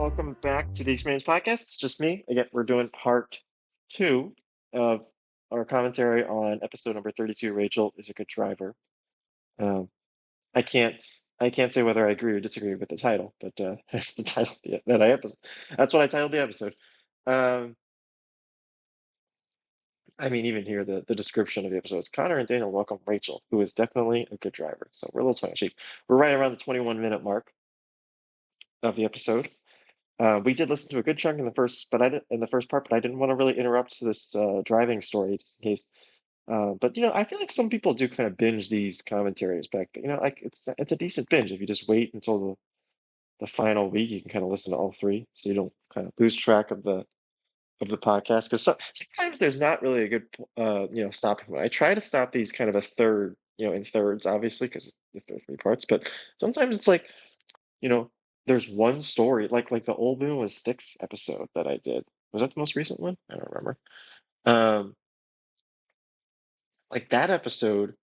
welcome back to the Experience Podcast. It's just me. Again, we're doing part two of our commentary on episode number 32. Rachel is a good driver. Um, I can't, I can't say whether I agree or disagree with the title, but that's the title that I episode. That's what I titled the episode. Um, I mean, even here, the description of the episode is Connor and Daniel welcome Rachel, who is definitely a good driver. So we're a little tongue-in-cheek. We're right around the 21-minute mark of the episode. We did listen to a good chunk in the first, but I didn't in the first part, but I didn't want to really interrupt this driving story just in case. But I feel like some people do kind of binge these commentaries back. But like it's a decent binge if you just wait until the final week. You can kind of listen to all three, so you don't kind of lose track of the podcast. Because sometimes there's not really a good stopping point. I try to stop these kind of a third, in thirds, obviously, because if there are three parts. But sometimes it's like you know, there's one story, like the Old Moon with Sticks episode that I did. Was that the most recent one? I don't remember. Um, like that episode,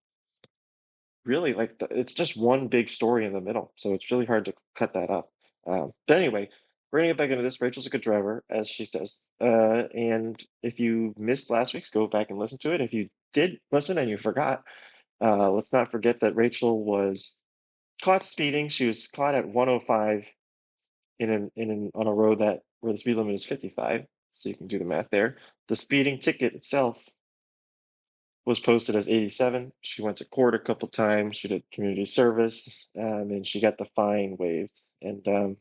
really, it's just one big story in the middle, so it's really hard to cut that up. But anyway, we're gonna get back into this. Rachel's a good driver, as she says. And if you missed last week's, go back and listen to it. If you did listen and you forgot, let's not forget that Rachel was caught speeding. She was caught at 105 on a road where the speed limit is 55, so you can do the math there. The speeding ticket itself was posted as 87. She went to court a couple times. She did community service, and she got the fine waived. And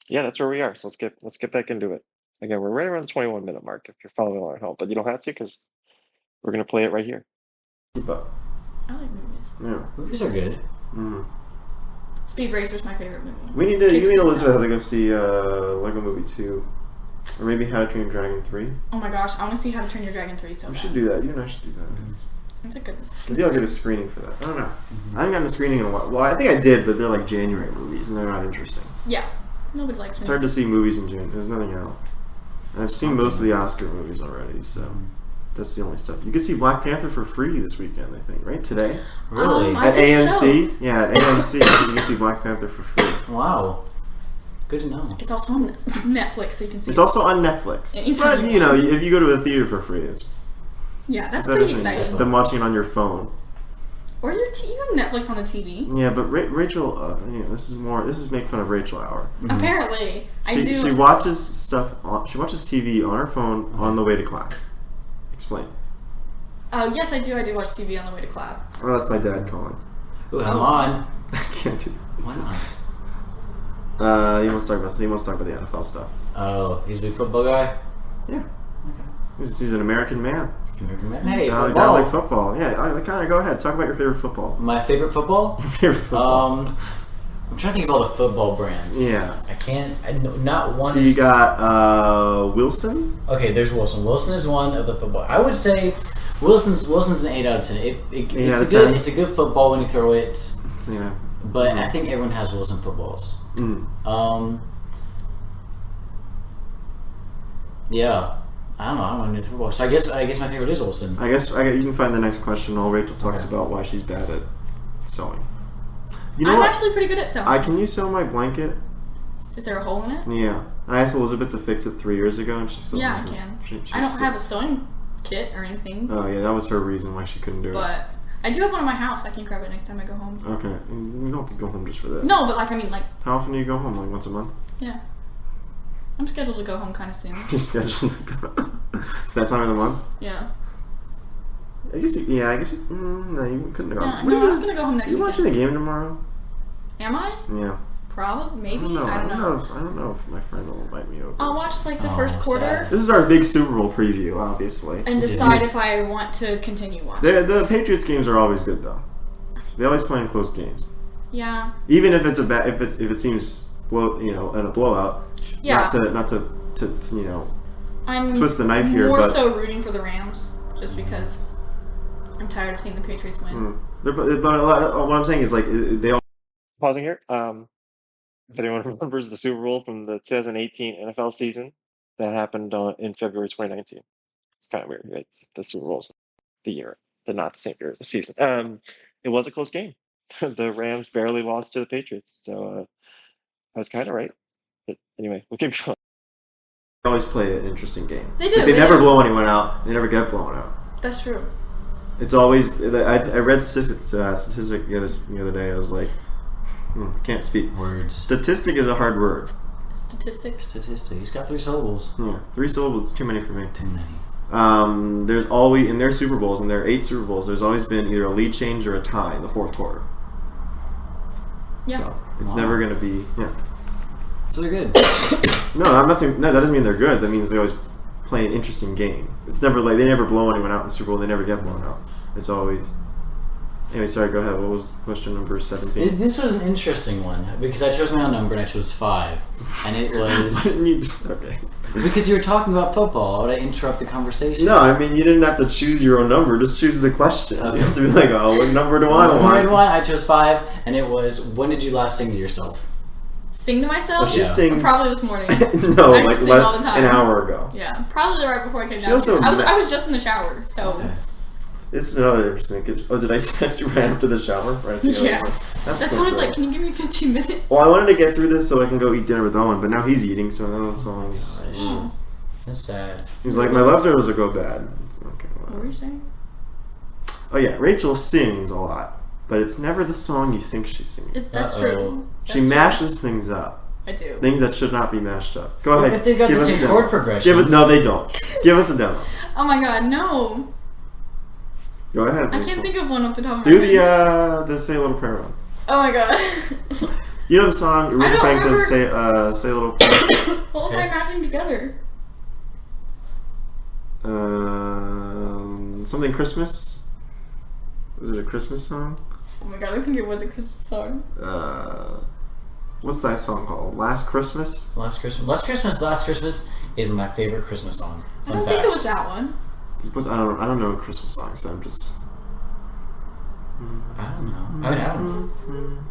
yeah, that's where we are. So let's get back into it. Again, we're right around the 21-minute mark if you're following along at home, but you don't have to because we're gonna play it right here. But I like movies. yeah, Movies are good. Speed Racer's my favorite movie. you need Elizabeth to go see Lego Movie 2, or maybe How to Train Your Dragon 3. Oh my gosh, I want to see How to Train Your Dragon 3 so We bad. should do that. You and I should do that. It's a good. Maybe I'll get a screening for that. I don't know. I haven't gotten a screening in a while. Well, I think I did, but they're like January movies, and they're not interesting. Yeah, nobody likes It's movies. hard to see movies in June. There's nothing else. And I've seen most of the Oscar movies already, so that's the only stuff. You can see Black Panther for free this weekend, I think, right? Today? Really? I At think AMC? so. Yeah, at AMC. You can see Black Panther for free. Wow. Good to know. It's also on Netflix, so you can see. It's also on Netflix. Anytime But, you want. if you go to a theater for free, it's Yeah, that's better pretty than exciting. than watching it on your phone. Or you have Netflix on the TV. Yeah, but Rachel, this is make fun of Rachel hour. Apparently, I do. She watches stuff. She watches TV on her phone on the way to class. Explain. Yes, I do. I do watch TV on the way to class. Oh, that's my dad calling. Ooh, I'm on. I can't do. Why not? He wants to talk about the NFL stuff. Oh, he's a big football guy? Yeah. He's an American man. American man. Hey, I football. like football. Yeah, Connor, go ahead. Talk about your favorite football. My favorite football? Your favorite football. I'm trying to think of all the football brands. Yeah. I can't. Not one. So you got Wilson. Okay, there's Wilson. Wilson is one of the football. I would say Wilson's an 8 out of 10. It's a good football when you throw it. Yeah. But I think everyone has Wilson footballs. Yeah. I don't know. I don't know football. So I guess my favorite is Wilson. I guess you can find the next question while Rachel talks Okay. about why she's bad at sewing. I'm actually pretty good at sewing. Can you sew my blanket? Is there a hole in it? Yeah. I asked Elizabeth to fix it 3 years ago, and she still Yeah, I hasn't. can. She I don't still- have a sewing kit or anything, Oh yeah, that was her reason why she couldn't do it. but I do have one in my house. I can grab it next time I go home. Okay, you don't have to go home just for that. No, but How often do you go home? Like once a month? yeah. I'm scheduled to go home kind of soon. You're scheduled to go. It's that time of the month? Yeah. I guess no, you couldn't go. Yeah, no, I was gonna go home next You watching weekend. the game tomorrow? Am I? Yeah. Probably, maybe. I don't know. know. I don't know if my friend will invite me over. I'll watch the Oh, first quarter sad. This is our big Super Bowl preview, obviously. and decide if I want to continue watching. The Patriots games are always good though. They always play in close games. Yeah. Even if it's if it seems in a blowout. Yeah. Not to I'm twist the knife here, more but so rooting for the Rams just because I'm tired of seeing the Patriots win. but what I'm saying is like they all. Pausing here. If anyone remembers the Super Bowl from the 2018 NFL season that happened in February 2019. It's kind of weird, right? The Super Bowl's the year, not the same year as the season. It was a close game. The Rams barely lost to the Patriots, so I was kind of right. But anyway, we'll keep going. They always play an interesting game. They do. Like, they never blow anyone out. They never get blown out. That's true. It's always. I read statistic the other day. I was like, can't speak. Words. Statistic is a hard word. Statistics. Statistic. He's got 3 syllables. Yeah, 3 syllables is too many for me. Too many. There's always in their Super Bowls, and there are 8 Super Bowls. There's always been either a lead change or a tie in the fourth quarter. Yeah. So it's never going to be. Yeah. So they're good. No, I'm not saying. No, that doesn't mean they're good. That means they always play an interesting game. It's never like they never blow anyone out in the Super Bowl. They never get blown out. It's always. Anyway, sorry. Go ahead. What was question number 17? This was an interesting one because I chose my own number and I chose 5, and it was Okay. because you were talking about football. Would I interrupt the conversation? No, I mean you didn't have to choose your own number. Just choose the question. Okay. You have to be like, oh, what number do I want? I chose 5, and it was when did you last sing to yourself? Sing to myself? Well, she Yeah. sings. Probably this morning. No, I like sing all the time. an hour ago. Yeah, probably right before I came She down. also- Here. I was just in the shower, so Okay. This is another interesting. Oh, did I text you right after the shower? Right after Yeah. That's that's cool, why I was so- like, can you give me 15 minutes? Well, I wanted to get through this so I can go eat dinner with Owen, but now he's eating, so now that's all. Oh, That's sad. He's like, my leftovers will go bad. Okay, what were whatever. you saying? Oh yeah, Rachel sings a lot, but it's never the song you think she's singing. That's Uh-oh. true. She That's true. mashes things up. I do. Things that should not be mashed up. Go ahead. If they've got give the us a same demo. chord progressions. No, they don't. Give us a demo. Oh my god, no. Go ahead. I Rachel. can't think of one off the top of my Do head. the Say a Little Prayer one. Oh my god. You know the song I Aretha don't Franklin's remember. Say a Little Prayer. What was I matching together? Something Christmas. Was it a Christmas song? Oh my god, I think it was a Christmas song. What's that song called? Last Christmas? Last Christmas is my favorite Christmas song. I Fun don't fact. think it was that one. I don't know a Christmas song, so I'm just. I don't know. I don't know.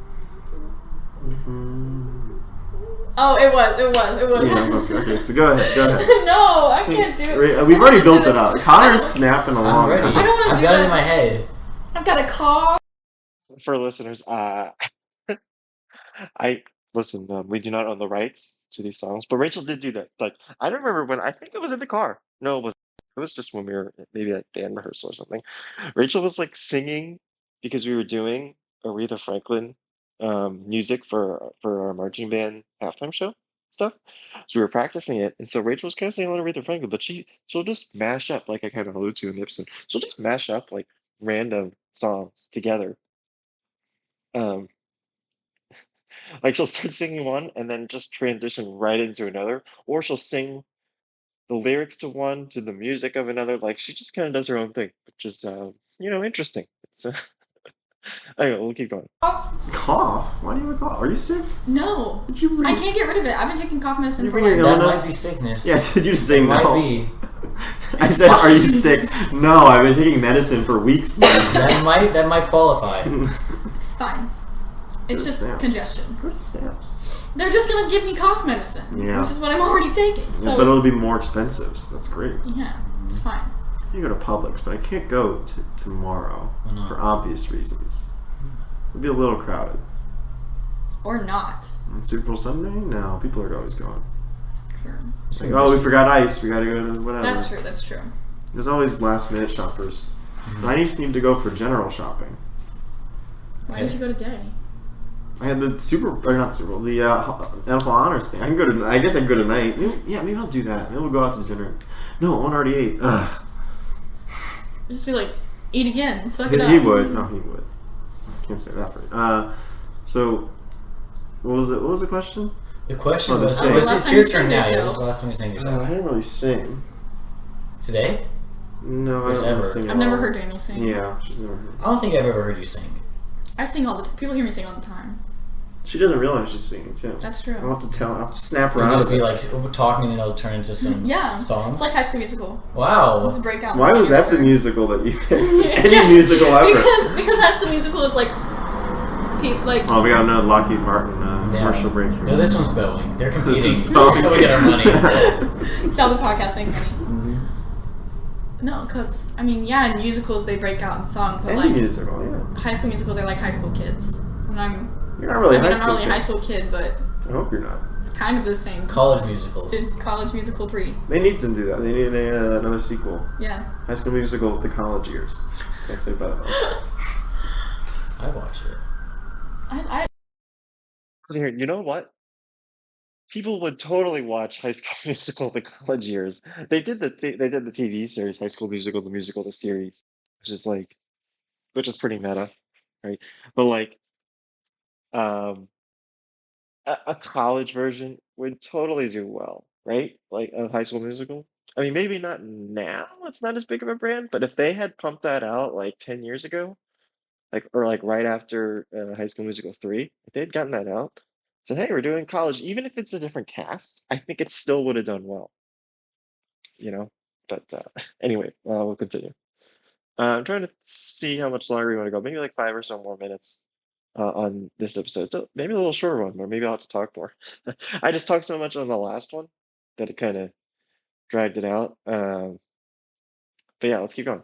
Oh, it was. Yeah, okay, so go ahead. No, I can't do it. We've I already don't built do it up. Connor's snapping I'm along. ready. I don't wanna I've do got it that. in my head. I've got a car. For listeners, listen. We do not own the rights to these songs, but Rachel did do that. Like I don't remember when. I think it was in the car. No, it was. It was just when we were maybe at band rehearsal or something. Rachel was like singing because we were doing Aretha Franklin music for our marching band halftime show stuff. So we were practicing it, and so Rachel was kind of singing a little Aretha Franklin, but she'll just mash up, like I kind of alluded to in the episode. She'll just mash up like random songs together. Um, like she'll start singing one and then just transition right into another, or she'll sing the lyrics to one to the music of another. Like she just kind of does her own thing, which is interesting. It's anyway, we'll keep going. Cough? Why do you have a cough? Are you sick? No, Did you I can't get rid of it. I've been taking cough medicine You for bring like. your That illness? might be sickness. Yeah, did you just say It no? might be. I said, are you sick? No, I've been taking medicine for weeks now. That might qualify. It's fine. It's Go to just Sam's. congestion. Go to Sam's. They're just gonna give me cough medicine, Yeah. which is what I'm already taking. Yeah, So but it'll be more expensive, so that's great. yeah, it's fine. You go to Publix, but I can't go tomorrow Why not? for obvious reasons. It'll be a little crowded. Or not. On Super Bowl Sunday? No, people are always going. True. It's like, oh, we forgot ice. We gotta go to whatever. That's true. That's true. There's always last minute shoppers. I just need to go for general shopping. Why didn't you go today? I had the not Super Bowl, the NFL Honors thing. I guess I can go tonight. Maybe I'll do that. Maybe we'll go out to dinner. No, Owen already ate. Ugh. Just be like, eat again. Suck it up. He would. No, he would. Can't say that right. So, what was it? What was the question? The question Oh, the was, same. it's Last time your you turn sang now. Yeah, yourself. it was the last time you sang I yourself. didn't really sing. Today? No, I Or don't ever. really sing. at I've never all. heard Daniel sing. Yeah, she's never heard. I don't think I've ever heard you sing. I sing all the time. People hear me sing all the time. She doesn't realize she's singing too. That's true. I'll have to tell. I'll have to snap her You'll out just of be it. like talking and it'll turn into some Yeah. song. It's like High School Musical. Wow. Let's break out. and Why sing was that the together. musical that you picked? Yeah. Any musical ever? Because High School Musical is like, like Oh, we got another Lockheed Martin Yeah. commercial break here. No, this one's Boeing. They're competing. This is That's how we get our money. it's how the podcast makes money. Mhm. No, because I mean, yeah, in musicals they break out in songs, but Any like musical, yeah. High School Musical, they're like high school kids. And I'm You're not really I'm high not school. really a high school kid, but I hope you're not. It's kind of the same. College Musical. It's College Musical 3. They need to do that. They need another sequel. Yeah. High School Musical, the college years. Can't say about it. I watch it. I Here, you know what? People would totally watch High School Musical: The College Years. They did the TV series High School Musical: The Musical: The Series, which is pretty meta, right? But like a college version would totally do well, right? Like a High School Musical. I mean, maybe not now. It's not as big of a brand, but if they had pumped that out like 10 years ago, or like right after High School Musical 3, if they'd gotten that out, said, hey, we're doing college, even if it's a different cast, I think it still would have done well, you know? But anyway, we'll continue. I'm trying to see how much longer we want to go. Maybe like 5 or so more minutes on this episode. So maybe a little shorter one, or maybe I'll have to talk more. I just talked so much on the last one that it kind of dragged it out. But yeah, let's keep going.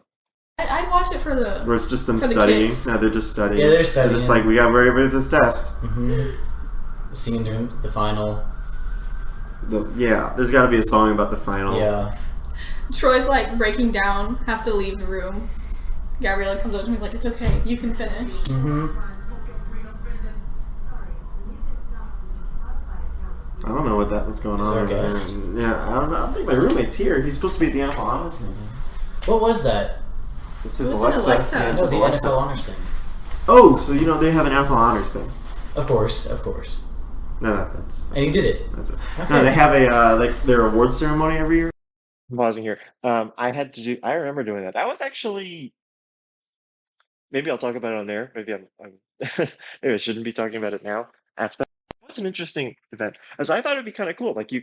I'd watch it for the. Where it's just them For the studying. kids. No, they're just studying. Yeah, they're studying. It's like, we got to worry about this test. Mm-hmm. Singing during the final. Yeah, there's got to be a song about the final. Yeah. Troy's like breaking down, has to leave the room. Gabriella comes up and he's like, "It's okay, you can finish." Mm-hmm. I don't know what that was going Is on our over there. guest? Yeah, I don't know. I don't think my roommate's here. He's supposed to be at the NFL Honors thing. What was that? It's his It was Alexa. an Alexa. Yeah, it's Oh, his the Alexa. NFL Honors thing. Oh, so they have an NFL Honors thing. Of course, of course. No, that's And you did it. that's it. Okay. No, they have a like their awards ceremony every year. I'm pausing here. I remember doing that. That was actually, maybe I'll talk about it on there. Maybe maybe I shouldn't be talking about it now. After that, it was an interesting event, as I thought it'd be kind of cool. Like you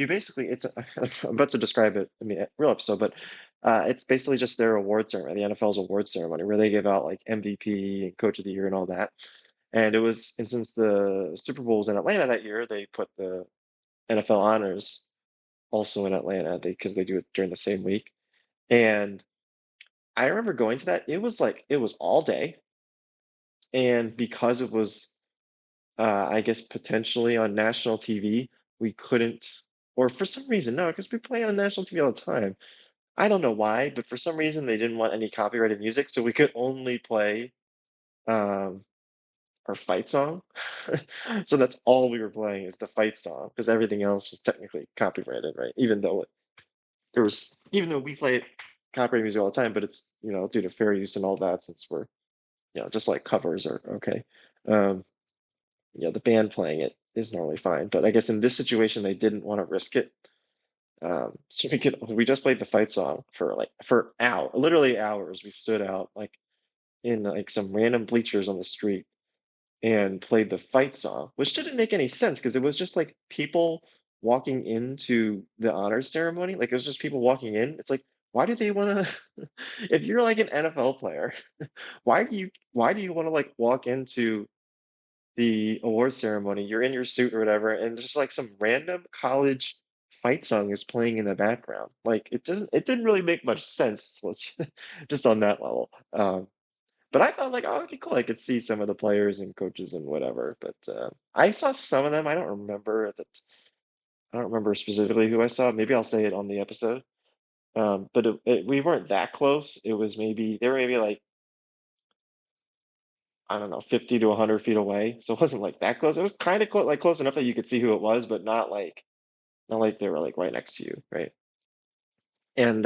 basically, I'm about to describe it in the real episode, but it's basically just their awards ceremony, the NFL's awards ceremony, where they give out like MVP and Coach of the Year and all that. And since the Super Bowl was in Atlanta that year, they put the NFL Honors also in Atlanta because they do it during the same week. And I remember going to that. It was all day, and because it was, I guess potentially on national TV, we couldn't, or for some reason, no, because we play on national TV all the time. I don't know why, but for some reason they didn't want any copyrighted music, so we could only play um, our fight song. So that's all we were playing is the fight song, because everything else was technically copyrighted, right? Even though we play copyrighted music all the time, but it's due to fair use and all that, since we're just like covers are okay. The band playing it is normally fine, but I guess in this situation they didn't want to risk it. So we just played the fight song for literally hours. We stood out like in like some random bleachers on the street and played the fight song, which didn't make any sense because it was just like people walking into the honors ceremony. Like it was just people walking in. It's like, why do they want to? If you're like an NFL player, why do you want to like walk into the award ceremony? You're in your suit or whatever, and just like some random college fight song is playing in the background. Like it didn't really make much sense, just on that level. But I thought like, oh, it'd be cool. I could see some of the players and coaches and whatever. But I saw some of them. I don't remember specifically who I saw. Maybe I'll say it on the episode. But we weren't that close. They were maybe like, I don't know, 50 to 100 feet away. So it wasn't like that close. It was kind of close enough that you could see who it was, but not like they were like right next to you, right? And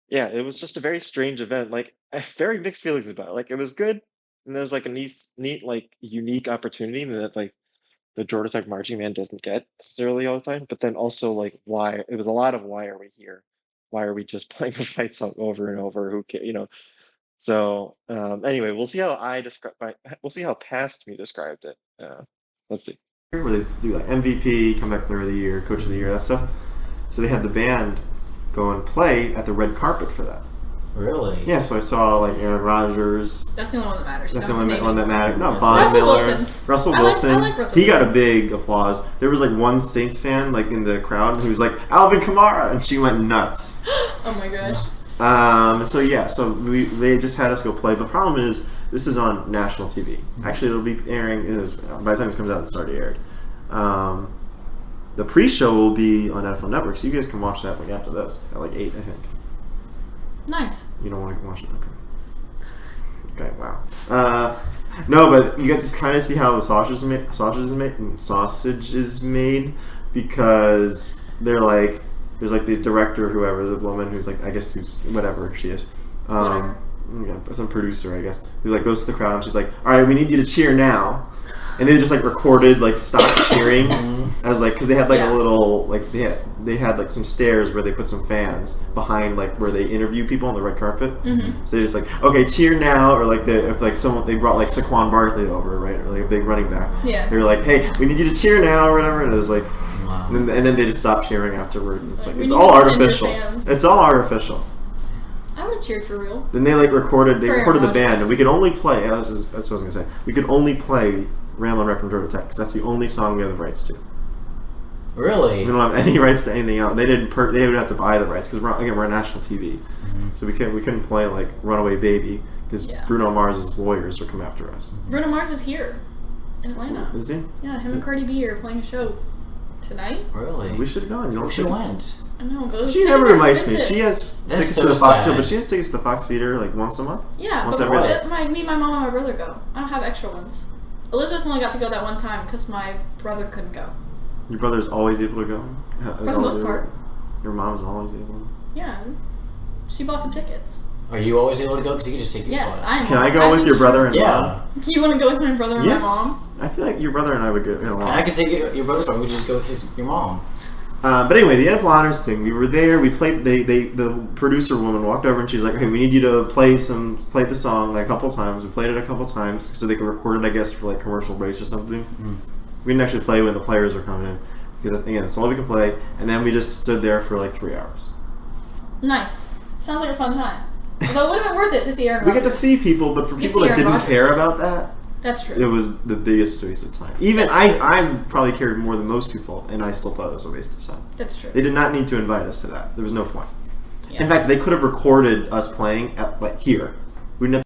yeah, it was just a very strange event. Like very mixed feelings about it. Like it was good, and there was like a neat like unique opportunity that like the Georgia Tech marching band doesn't get necessarily all the time. But then also like why it was a lot of why are we here? Why are we just playing a fight song over and over? Who cares? So anyway, we'll see how past me described it. Let's see. Where they do like MVP, comeback player of the year, coach of the year, that stuff. So they had the band go and play at the red carpet for that. Really? Yeah, so I saw like Aaron Rodgers. That's the only one that matters. That's You the don't have to one that name anyone. mattered. No, That's Von Russell Miller, Wilson. Russell I Wilson. like Russell He got a Wilson. big applause. There was like one Saints fan like in the crowd who was like Alvin Kamara, and she went nuts. Oh my gosh. So yeah, so they just had us go play. But the problem is this is on national TV. Actually, it'll be airing. By the time this comes out, it's already aired. The pre-show will be on NFL Network, so you guys can watch that like after this at like 8, I think. Nice. You don't want to watch it, okay? Okay, wow. No, but you get to kind of see how the sausage is made because they're like there's like the director or whoever, the woman who's like I guess who's whatever she is. Whatever. Yeah, some producer, I guess, who like goes to the crowd and she's like, "All right, we need you to cheer now," and they just like recorded like stop cheering as like because they had like a little like they had like some stairs where they put some fans behind like where they interview people on the red carpet. So they just like okay cheer now or like if like someone they brought like Saquon Barkley over right or like a big running back. Yeah. They were like, "Hey, we need you to cheer now" or whatever, and it was like. Wow. And then they just stopped cheering afterward. And it's like it's all artificial. It's all artificial. I would have cheered for real. Then they like recorded the band, and we could only play. That's what I was gonna say. We could only play "Ramblin' Wreck" from Georgia Tech because that's the only song we have the rights to. Really? We don't have any rights to anything else. They didn't. They would have to buy the rights because we're on national TV, so we couldn't play like "Runaway Baby" because Bruno Mars's lawyers would come after us. Bruno Mars is here in Atlanta. Is he? Yeah, him and Cardi B are playing a show tonight. Really? We should have gone. You know, she went. I know, but those she never invites me. expensive. She has That's tickets so to the Fox, sad. but she has tickets to the Fox Theater like once a month. Yeah, once but every day. me, my mom, and my brother go. I don't have extra ones. Elizabeth only got to go that one time because my brother couldn't go. Your brother's always able to go. For the most part. Your mom's always able. Yeah, she bought the tickets. Are you always able to go? Because you can just take your Yes, spot. I am. Can I go with your brother and Yeah. mom? You want to go with my brother and Yes. my mom? I feel like your brother and I would get along. And I could take your brother's spot. We could just go with your mom. But anyway, the NFL Honors thing. We were there. We played. The producer woman walked over and she's like, "Hey, we need you to play the song like a couple times." We played it a couple times so they could record it, I guess, for like commercial breaks or something. We didn't actually play when the players were coming in because again, that's all we could play. And then we just stood there for like 3 hours. Nice. Sounds like a fun time. Although it would have been worth it to see Aaron We Rodgers. get to see people, but for You people see that Aaron didn't Rodgers. care about that, That's true. it was the biggest waste of time. Even That's I probably cared more than most people, and I still thought it was a waste of time. That's true. They did not need to invite us to that. There was no point. Yeah. In fact, they could have recorded us playing at like here. We didn't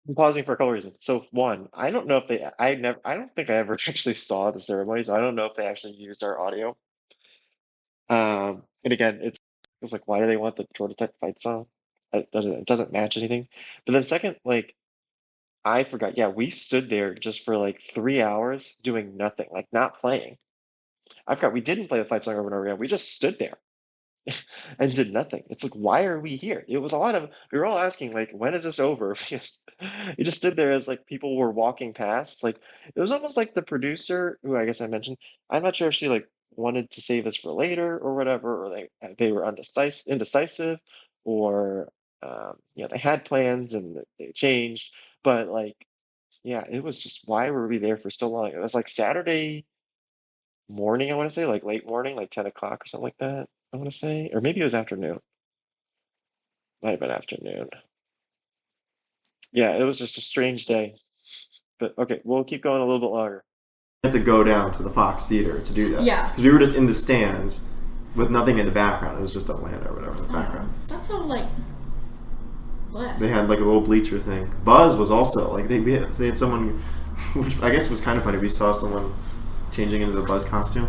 I'm pausing for a couple reasons. So one, I don't know if I don't think I ever actually saw the ceremony, so I don't know if they actually used our audio. And again, it's like, why do they want the Georgia Tech fight song? It doesn't match anything. But then second, like, I forgot. Yeah, we stood there just for like 3 hours doing nothing, like not playing. I forgot we didn't play the fight song over and over again. We just stood there and did nothing. It's like, why are we here? It was a lot of, we were all asking, like, when is this over? Because you just stood there as like people were walking past. Like, it was almost like the producer, who I guess I mentioned, I'm not sure if she like wanted to save us for later or whatever, or they were indecisive, or they had plans and they changed. But like, yeah, it was just, why were we there for so long? It was like Saturday morning, I want to say, like late morning, like 10 o'clock or something like that, I want to say. Or maybe it was afternoon. Might have been afternoon. Yeah, it was just a strange day. But okay, we'll keep going a little bit longer. have to go down to the Fox Theater to do that. Yeah. Because we were just in the stands with nothing in the background. It was just Atlanta or whatever in the background. That's so like. What? They had like a little bleacher thing. Buzz was also like they had someone, which I guess was kind of funny. We saw someone changing into the Buzz costume.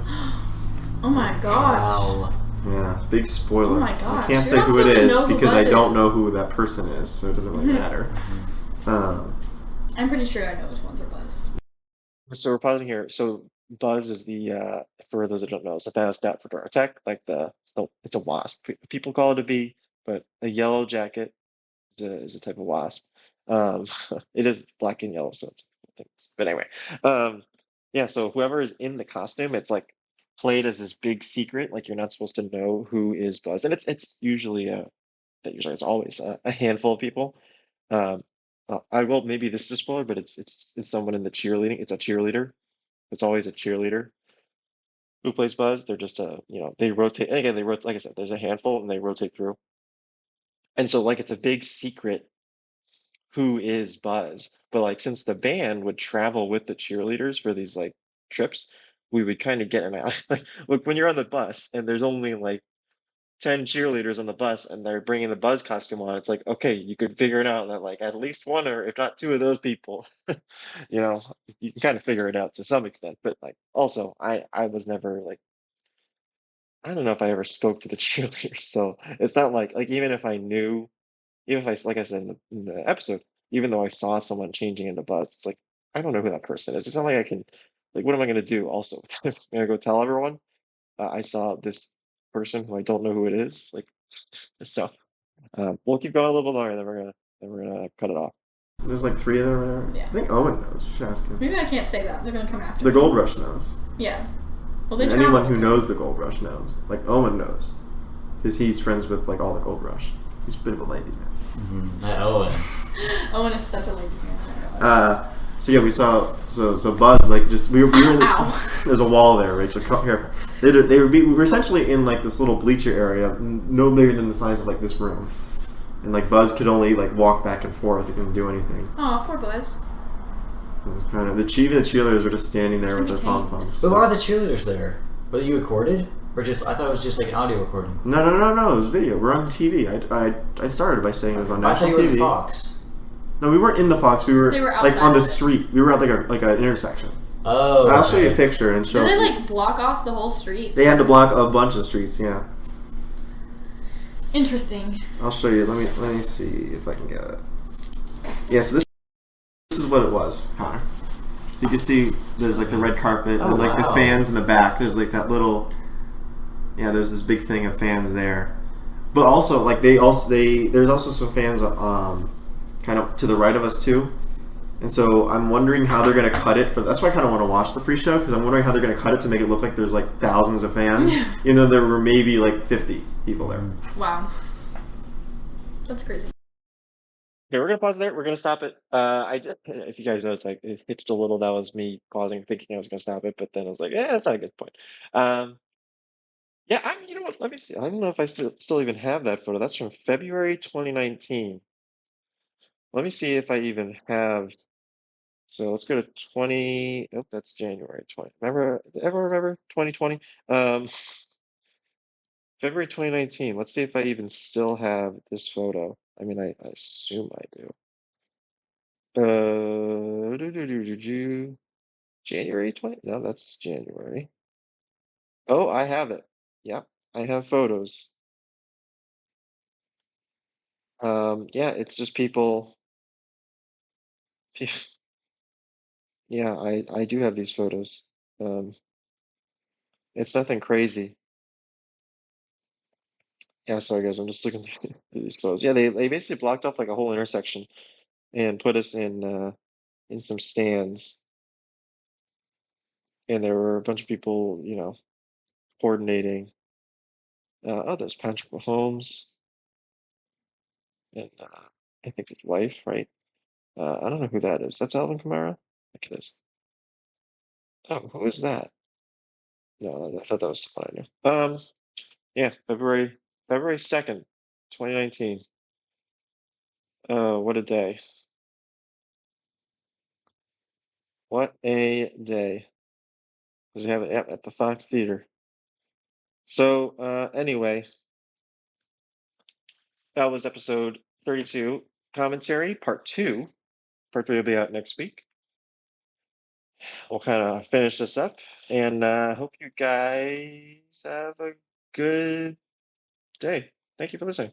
Oh my gosh. Wow. Yeah, big spoiler. Oh my I gosh. can't You're say not who it supposed to is know who because Buzz I don't is. know who that person is, so it doesn't really matter. I'm pretty sure I know which ones are Buzz. So we're pausing here. So Buzz is the for those that don't know, it's the mascot for Georgia Tech. Like it's a wasp. People call it a bee, but a yellow jacket is a type of wasp. It is black and yellow, so it's things. But anyway, yeah. So whoever is in the costume, it's like played as this big secret. Like you're not supposed to know who is Buzz, and it's usually it's always a handful of people. I will maybe this is a spoiler, but it's someone in the cheerleading. It's a cheerleader. It's always a cheerleader who plays Buzz. They're just they rotate. And again, they rotate. Like I said, there's a handful, and they rotate through. And so like it's a big secret who is Buzz. But like since the band would travel with the cheerleaders for these like trips, we would kind of get an like look when you're on the bus and there's only like 10 cheerleaders on the bus and they're bringing the Buzz costume on, it's like, okay, you could figure it out that like at least one or if not two of those people, you know, you can kind of figure it out to some extent. But like also, I was never like, I don't know if I ever spoke to the cheerleaders, so it's not like even if I knew, even if like I said in the episode, even though I saw someone changing into Buzz, it's like I don't know who that person is. It's not like I can, like, what am I gonna do? Also, I'm gonna go tell everyone I saw this person who I don't know who it is. Like, so we'll keep going a little bit longer, then we're gonna cut it off. There's like 3 of them or whatever. Yeah. I think Owen knows. You should ask him. Maybe I can't say that. They're gonna come after The me. Gold Rush knows. Yeah. Well, they And travel anyone who with knows the Gold Rush knows. Like Owen knows, because he's friends with like all the Gold Rush. He's a bit of a ladies man. That Owen. Owen is such a ladies' man. Oh my God. So yeah, we saw so Buzz like just we were Ow. there's a wall there, Rachel. Come here. We were essentially in like this little bleacher area, no bigger than the size of like this room, and like Buzz could only like walk back and forth. He couldn't do anything. Aw, poor Buzz. It was kind of the chief and the cheerleaders were just standing there with their pom poms. But why are the cheerleaders there? Were you recorded? Or just, I thought it was just like an audio recording. No, it was video. We're on TV. I started by saying it was on I national thought you were TV. in Fox. No, we weren't in the Fox. We were They were like outside on the of it. street. We were at like an intersection. Oh. I'll show you a okay. picture and show. Did they like block off the whole street? They had to block a bunch of streets. Yeah. Interesting. I'll show you. Let me see if I can get it. Yeah. So this is what it was, Connor. So you can see there's like the red carpet and like the wow. fans in the back. There's like that little. Yeah. There's this big thing of fans there, but also like there's also some fans kind of to the right of us too. And so I'm wondering how they're going to cut it. That's why I kind of want to watch the pre-show, because I'm wondering how they're going to cut it to make it look like there's like thousands of fans, even though there were maybe like 50 people there. Wow. That's crazy. Okay, we're gonna pause there. We're gonna stop it. I did, if you guys noticed, like it hitched a little. That was me pausing, thinking I was gonna stop it, but then I was like, yeah, that's not a good point. Yeah, you know what? Let me see. I don't know if I still even have that photo. That's from February 2019. Let me see if I even have. So let's go to 20. Oh, that's January 20. Ever remember 2020? February 2019. Let's see if I even still have this photo. I mean, I assume I do. January 20? No, that's January. Oh, I have it. Yep, I have photos. Yeah, it's just people. Yeah, I do have these photos. Um, it's nothing crazy. Yeah, sorry guys, I'm just looking through these photos. Yeah, they basically blocked off like a whole intersection and put us in some stands. And there were a bunch of people, you know, coordinating. Oh, there's Patrick Mahomes and I think his wife, right? I don't know who that is. That's Alvin Kamara? I think it is. Oh, who is that? No, I thought that was someone I knew. Yeah, February 2nd, 2019. Oh, what a day. What a day. Because we have it at the Fox Theater. So, anyway, that was episode 32, commentary, part 2. Part 3 will be out next week. We'll kind of finish this up, and hope you guys have a good day. Thank you for listening.